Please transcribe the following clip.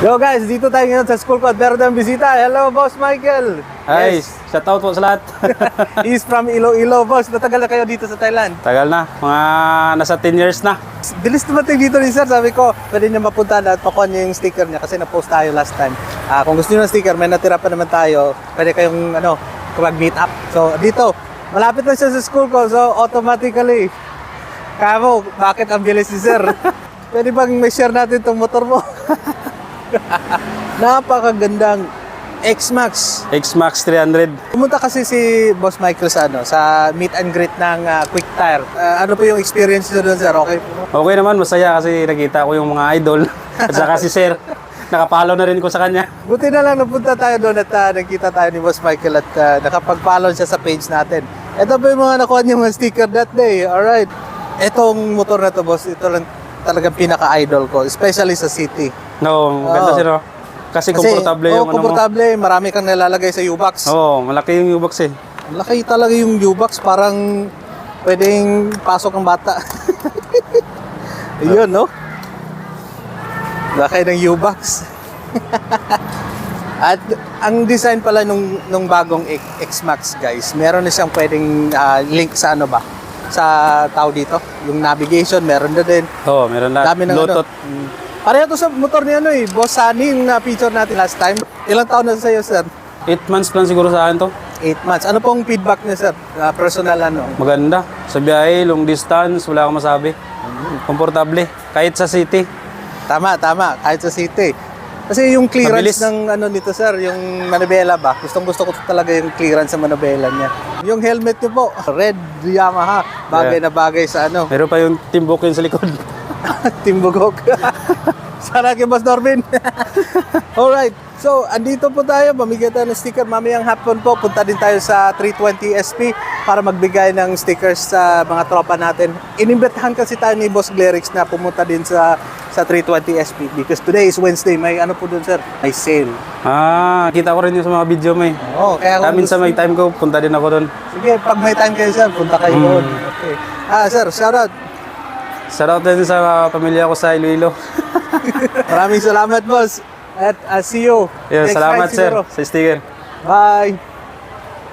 Yo guys, dito tayo ngayon sa school ko at meron tayong bisita. Hello, Boss Michael. Hi, Yes. shout out po sa lahat. He's from Iloilo, Boss. Matagal na kayo dito sa Thailand. Tagal na, mga nasa 10 years na. Bilis dumating dito ni Sir. Sabi ko, pwede niya mapunta at pakuha niya yung sticker niya kasi na-post tayo last time. Kung gusto niyo ng sticker, may natira pa naman tayo. Pwede kayong mag-meet up. So, dito, malapit na siya sa school ko. So, automatically, kamo, bakit ang bilis ni Sir? Pwede bang may share natin itong motor mo? Napakagandang X-Max. X-Max 300. Pumunta kasi si Boss Michael sa meet and greet ng Quick Tire. Ano po yung experience nyo doon, Sir? Okay po? Okay naman, masaya kasi nakita ko yung mga idol. At saka si Sir, nakapalo na rin ko sa kanya. Buti na lang napunta tayo doon at nagkita tayo ni Boss Michael at nakapag-follow siya sa page natin. Ito po yung mga nakuha niyo mga sticker that day. Alright. Itong motor na to, Boss, ito lang talagang pinaka-idol ko, especially sa city. No, maganda Oo. Sir. Oh. Kasi komportable yung ano mo. komportable. Marami kang nilalagay sa U-Box. Oo, malaki yung U-Box eh. Laki talaga yung U-Box, parang pwedeng pasok ng bata. Ayun, no? Laki ng U-Box. At ang design pala nung bagong X-Max, guys, meron na siyang pwedeng link sa sa tao dito. Yung navigation, meron na din. Oo, meron na. Dami ng Bluetooth. Pareho to sa motor ni Boss Sunny, yung na-feature natin last time. Ilang taon na sa'yo, sir? 8 months lang siguro sa akin to. 8 months. Ano pong feedback niya, sir? Personal Maganda. Sa biyahe, long distance, wala akong masabi. Komportable. Kahit sa city. Tama. Kahit sa city. Kasi yung clearance Mabilis. ng nito, sir, yung manubela ba? Gustong-gusto ko talaga yung clearance sa manubela niya. Yung helmet niyo po, red Yamaha. Bagay na bagay sa Meron pa yung timbok yun sa likod. Timbugok. Sana kay Boss Norvin. Alright. So, andito po tayo. Mamigay tayo ng sticker. Mamayang hapon po, punta din tayo sa 320 SP para magbigay ng stickers sa mga tropa natin. Inimbitahan kasi tayo ni Boss Glerix na pumunta din sa 320 SP because today is Wednesday. May ano po dun, sir? May sale. Kita ko rin yung sa mga video mo eh. Oo, kaya kung Minsan may time ko, punta din ako doon. Sige, pag may time kayo, sir, punta kayo doon. Okay. Sir, shoutout. Shoutout din sa pamilya ko sa Iloilo. Maraming salamat, boss. At see you. Yeah, next salamat ride sir siguro. sa sticker. Bye.